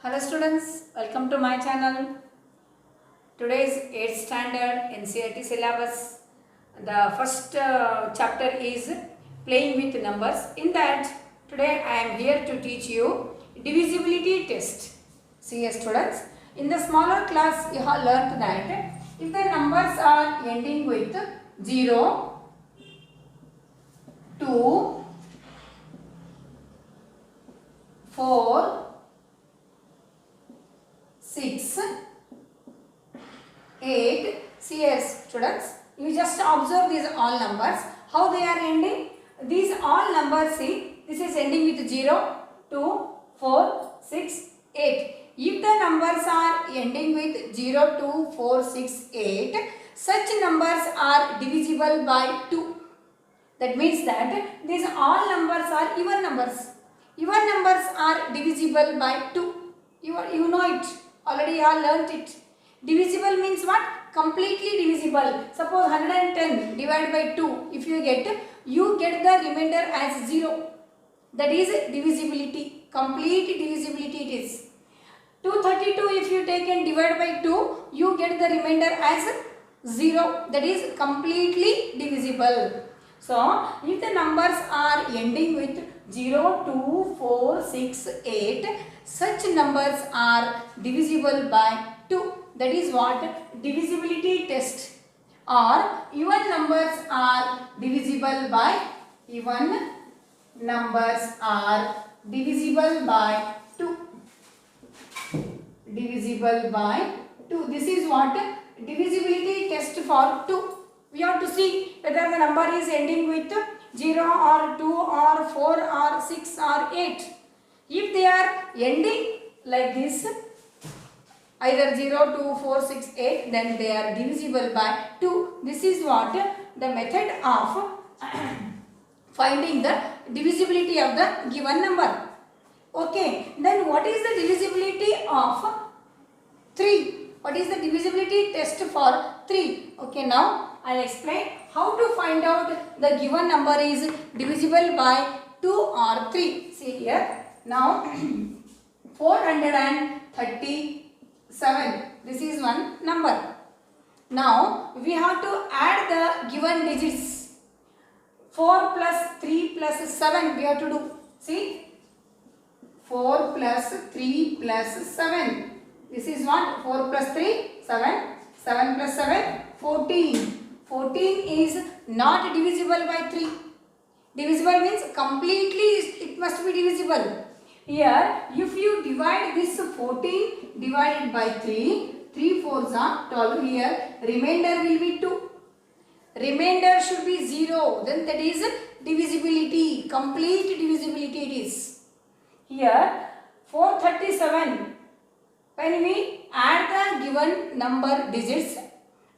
Hello students, welcome to my channel. Today's 8th standard NCERT syllabus. The first chapter is playing with numbers. In that, today I am here to teach you divisibility test. See students, in the smaller class you have learnt that if the numbers are ending with 0, 2, 4, 6, 8. See here students, you just observe these all numbers, how they are ending. These all numbers, see, this is ending with 0, 2, 4, 6, 8. If the numbers are ending with 0, 2, 4, 6, 8, such numbers are divisible by 2. That means that these all numbers are even numbers. Even numbers are divisible by 2. You know it. Already you have learnt it. Divisible means what? Completely divisible. Suppose 110 divided by 2. If you get the remainder as 0. That is divisibility. Complete divisibility it is. 232 if you take and divide by 2, you get the remainder as 0. That is completely divisible. So, if the numbers are ending with 0, 2, 4, 6, 8, such numbers are divisible by 2. That is what divisibility test. Or even numbers are divisible by 2. Divisible by 2. This is what divisibility test for 2. We have to see whether the number is ending with 0 or 2 or 4 or 6 or 8. If they are ending like this, either 0, 2, 4, 6, 8, then they are divisible by 2. This is what the method of finding the divisibility of the given number. Okay, then what is the divisibility of 3? What is the divisibility test for 3? Okay, now I will explain how to find out the given number is divisible by 2 or 3. See here, now 437. This is one number. Now we have to add the given digits. 4 plus 3 plus 7 we have to do. See, 4 plus 3 plus 7. This is what? 4 plus 3, 7. 7 plus 7, 14. 14 is not divisible by 3. Divisible means completely it must be divisible. Here, if you divide this 14 divided by 3, 3 4s are 12. Here, remainder will be 2. Remainder should be 0. Then that is divisibility. Complete divisibility it is. Here, 437. When we add the given number digits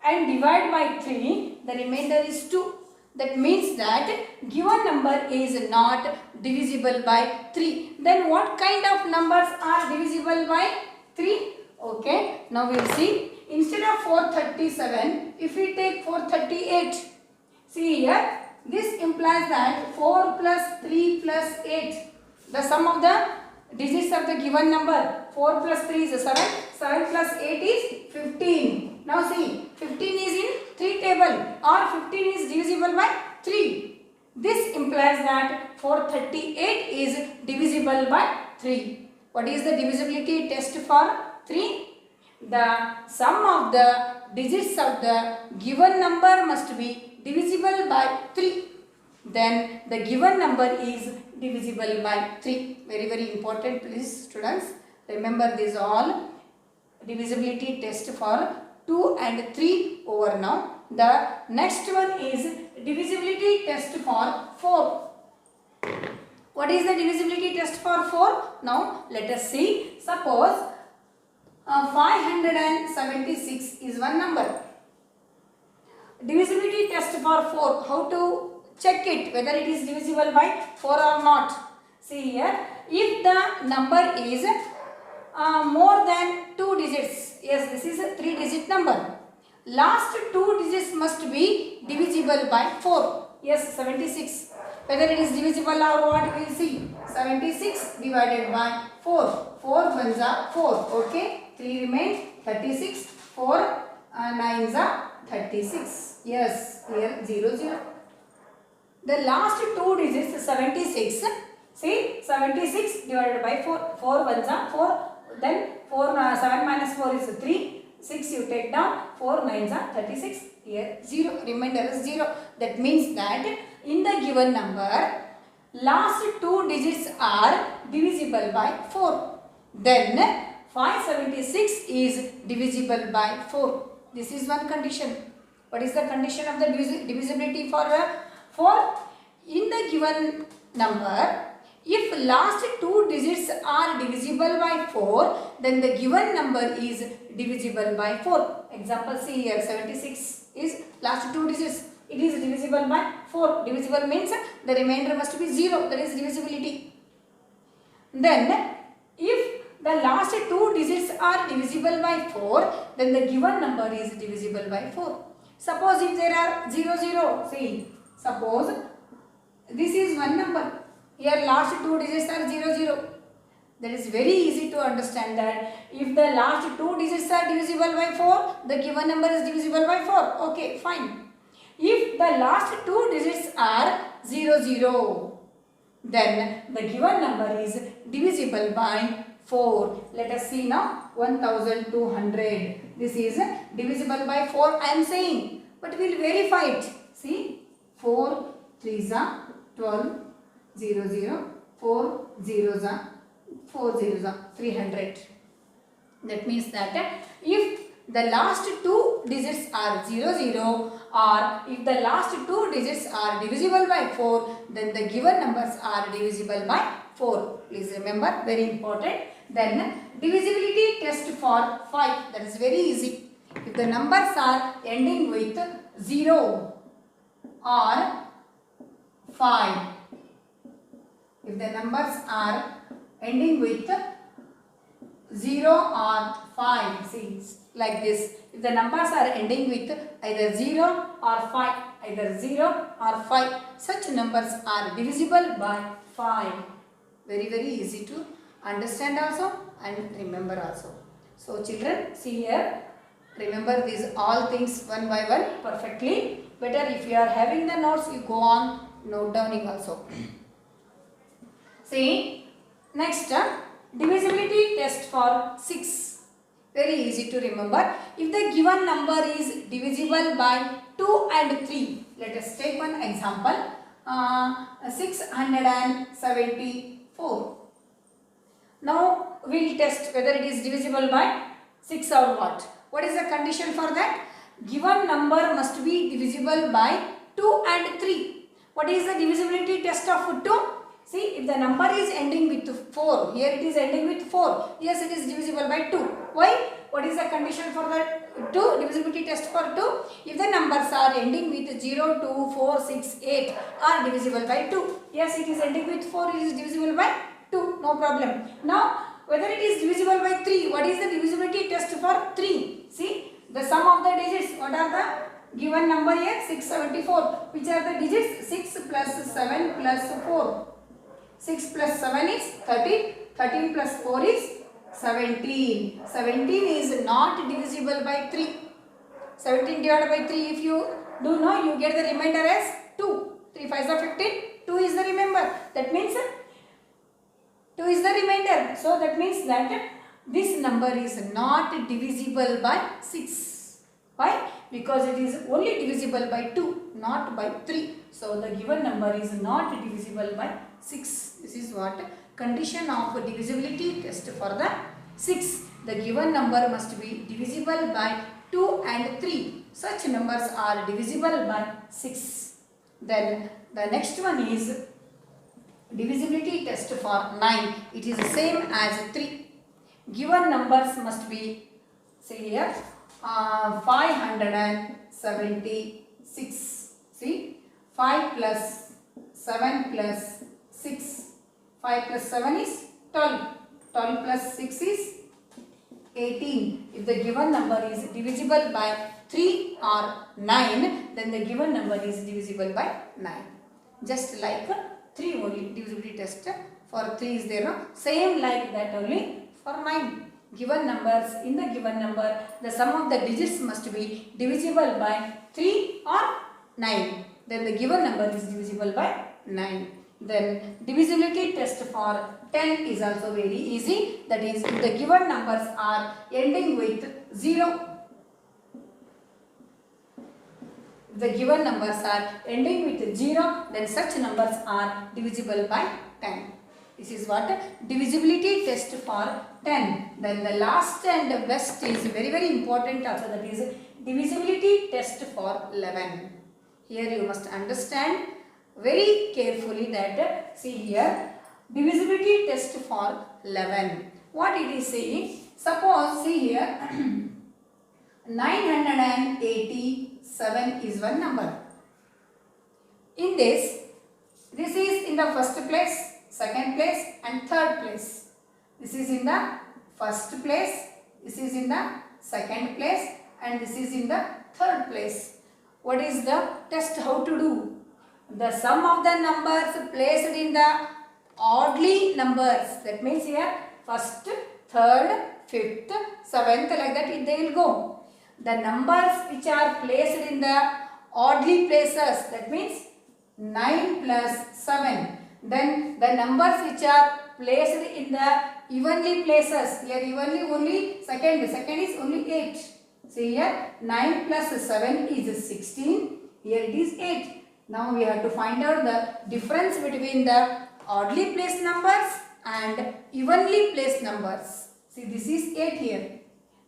and divide by 3, the remainder is 2. That means that given number is not divisible by 3. Then what kind of numbers are divisible by 3? Okay, now we will see. Instead of 437, if we take 438, see here, this implies that 4 plus 3 plus 8, the sum of the digits of the given number, 4 plus 3 is 7, 7 plus 8 is 15. Now see, 15 is in 3 table or 15 is divisible by 3. This implies that 438 is divisible by 3. What is the divisibility test for 3? The sum of the digits of the given number must be divisible by 3. Then the given number is divisible by 3. Very, very important, please students. Remember these all. Divisibility test for 2 and 3 over now. The next one is divisibility test for 4. What is the divisibility test for 4? Now let us see. Suppose 576 is one number. Divisibility test for 4. How to check it whether it is divisible by 4 or not? See here, if the number is more than 2 digits, yes, this is a 3-digit number. Last 2 digits must be divisible by 4. Yes, 76. whether it is divisible or what, we will see. 76 divided by 4. 4 ones are 4. Okay. 3 remain. 36. 4 nines are 36. Yes. Here 0 0. The last two digits 76. See, 76 divided by 4. 4 ones are 4. Then 7 minus 4 is 3. 6 you take down. 4 nines are 36. Here 0. Remainder is 0. That means that in the given number, last two digits are divisible by 4. Then 576 is divisible by 4. This is one condition. What is the condition of the divisibility for 4? In the given number, if last two digits are divisible by 4, then the given number is divisible by 4. Example, see here, 76 is last two digits. It is divisible by 4. Divisible means the remainder must be 0. That is divisibility. Then, if the last two digits are divisible by 4, then the given number is divisible by 4. Suppose if there are 0, 0, see, suppose this is one number. Here last two digits are 0, 0. That is very easy to understand that if the last two digits are divisible by 4, the given number is divisible by 4. Okay, fine. If the last two digits are 0, 0, then the given number is divisible by 4. Let us see now. 1200. This is divisible by 4, I am saying. But we will verify it. See, 4 3s are 12, 0, 0, 4 zeros are 4 zeros are 300. That means that if the last two digits are 0, 0, or if the last two digits are divisible by 4, then the given numbers are divisible by 4. Please remember, very important. Then divisibility test for 5. That is very easy. If the numbers are ending with 0 or 5, if the numbers are ending with 0 or 5, see, like this. If the numbers are ending with either 0 or 5, either 0 or 5, such numbers are divisible by 5. Very, very easy to understand also and remember also. So children, see here, remember these all things one by one perfectly. Better if you are having the notes, you go on note downing also. See, next divisibility test for 6. Very easy to remember. If the given number is divisible by 2 and 3, let us take one example. 674. Now we will test whether it is divisible by 6 or what. What is the condition for that? Given number must be divisible by 2 and 3. What is the divisibility test of 2? See, if the number is ending with 4, here it is ending with 4. Yes, it is divisible by 2. Why? What is the condition for that 2? Divisibility test for 2. If the numbers are ending with 0, 2, 4, 6, 8 are divisible by 2. Yes, it is ending with 4, it is divisible by 2. No problem. Now, whether it is divisible by 3, what is the divisibility test for 3? See, the sum of the digits, what are the given number here? 674. Which are the digits? 6 plus 7 plus 4. 6 plus 7 is 13. 13 plus 4 is 17. 17 is not divisible by 3. 17 divided by 3, if you do know, you get the remainder as 2. 3 5s are 15. 2 is the remainder. That means 2 is the remainder. So that means that this number is not divisible by 6. Why? Because it is only divisible by 2, not by 3. So the given number is not divisible by 6. This is what condition of divisibility test for the 6. The given number must be divisible by 2 and 3. Such numbers are divisible by 6. Then the next one is divisibility test for 9. It is the same as 3. Given numbers must be, see here, 576. See, 5 plus 7 plus 6. 5 plus 7 is 12. 12 plus 6 is 18. If the given number is divisible by 3 or 9, then the given number is divisible by 9. just like 3 only. Divisibility test for 3 is there. No? Same like that only for 9. Given numbers, in the given number, the sum of the digits must be divisible by 3 or 9. Then the given number is divisible by 9. Then divisibility test for 10 is also very easy. That is, if the given numbers are ending with 0. If the given numbers are ending with 0, then such numbers are divisible by 10. This is what divisibility test for 10. Then the last and best is very important also, that is divisibility test for 11. Here you must understand very carefully that, see here, divisibility test for 11. What it is saying? Suppose, see here, 987 is one number. In this is in the first place, second place and third place. This is in the first place, this is in the second place and this is in the third place. What is the test? How to do? The sum of the numbers placed in the oddly numbers. That means here first, third, fifth, seventh, like that they will go. The numbers which are placed in the oddly places, that means 9 plus 7. Then the numbers which are placed in the evenly places, here evenly only second is only 8. See here 9 plus 7 is 16, here it is 8. Now we have to find out the difference between the oddly placed numbers and evenly placed numbers. See, this is 8 here.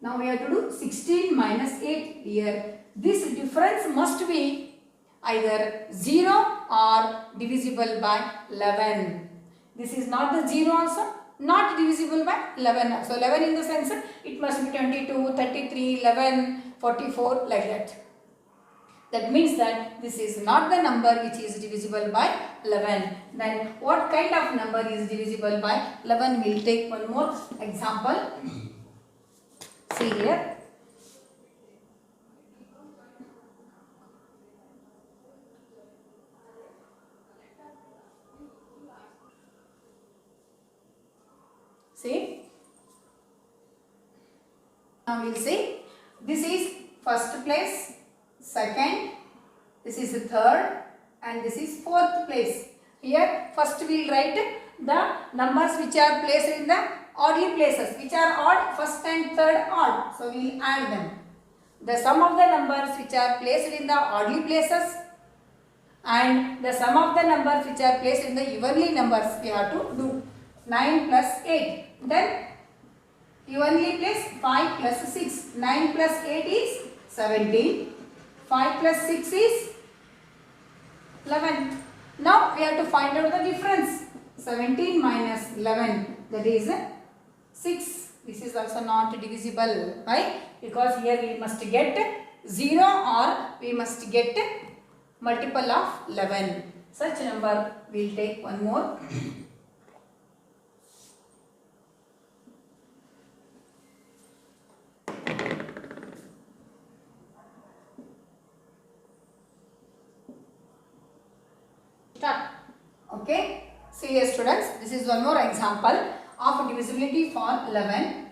Now we have to do 16 minus 8 here. This difference must be either 0 or divisible by 11. This is not the 0 also, not divisible by 11. So 11 in the sense it must be 22, 33, 11, 44, like that. That means that this is not the number which is divisible by 11. Then what kind of number is divisible by 11? We will take one more example. See here. See. Now we will see. This is first place, second, this is third and this is fourth place. Here first we will write the numbers which are placed in the oddly places, which are odd, first and third odd. So we will add them. The sum of the numbers which are placed in the oddly places and the sum of the numbers which are placed in the evenly numbers we have to do. 9 plus 8. Then evenly place 5 plus 6. 9 plus 8 is 17. 5 plus 6 is 11. Now we have to find out the difference. 17 minus 11, that is 6. This is also not divisible. Why? Because here we must get 0 or we must get multiple of 11. Such number we will take one more. Okay, see here students, this is one more example of divisibility for 11,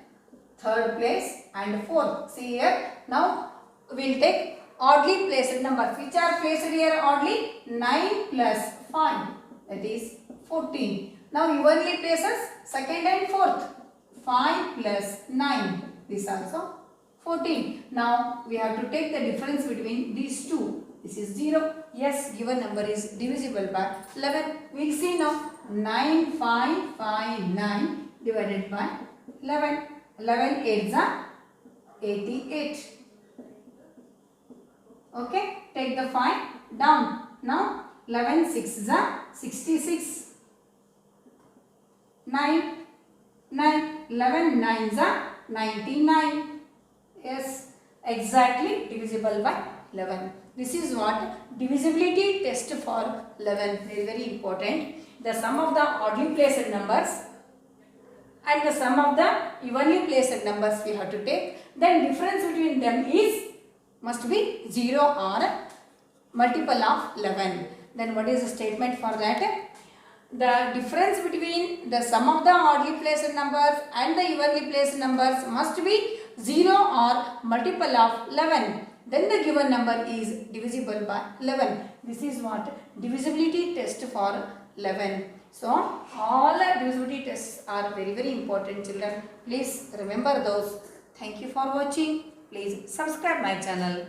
third place and fourth. See here, now we will take oddly placed numbers. Which are placed here oddly? 9 plus 5, that is 14. Now evenly places second and fourth. 5 plus 9, this also 14. Now we have to take the difference between these two. This is 0. Yes, given number is divisible by 11. We will see now. 9559 divided by 11. 11 8s are 88. Okay, take the 5 down. Now 11 6s are 66. 9 11 9s are 99. Yes, exactly divisible by 11. This is what divisibility test for 11. Very important. The sum of the oddly placed numbers and the sum of the evenly placed numbers we have to take. Then difference between them is must be 0 or multiple of 11. then what is the statement for that? The difference between the sum of the oddly placed numbers and the evenly placed numbers must be 0 or multiple of 11. Then the given number is divisible by 11. This is what divisibility test for 11. So all divisibility tests are very, very important, children. Please remember those. Thank you for watching. Please subscribe my channel.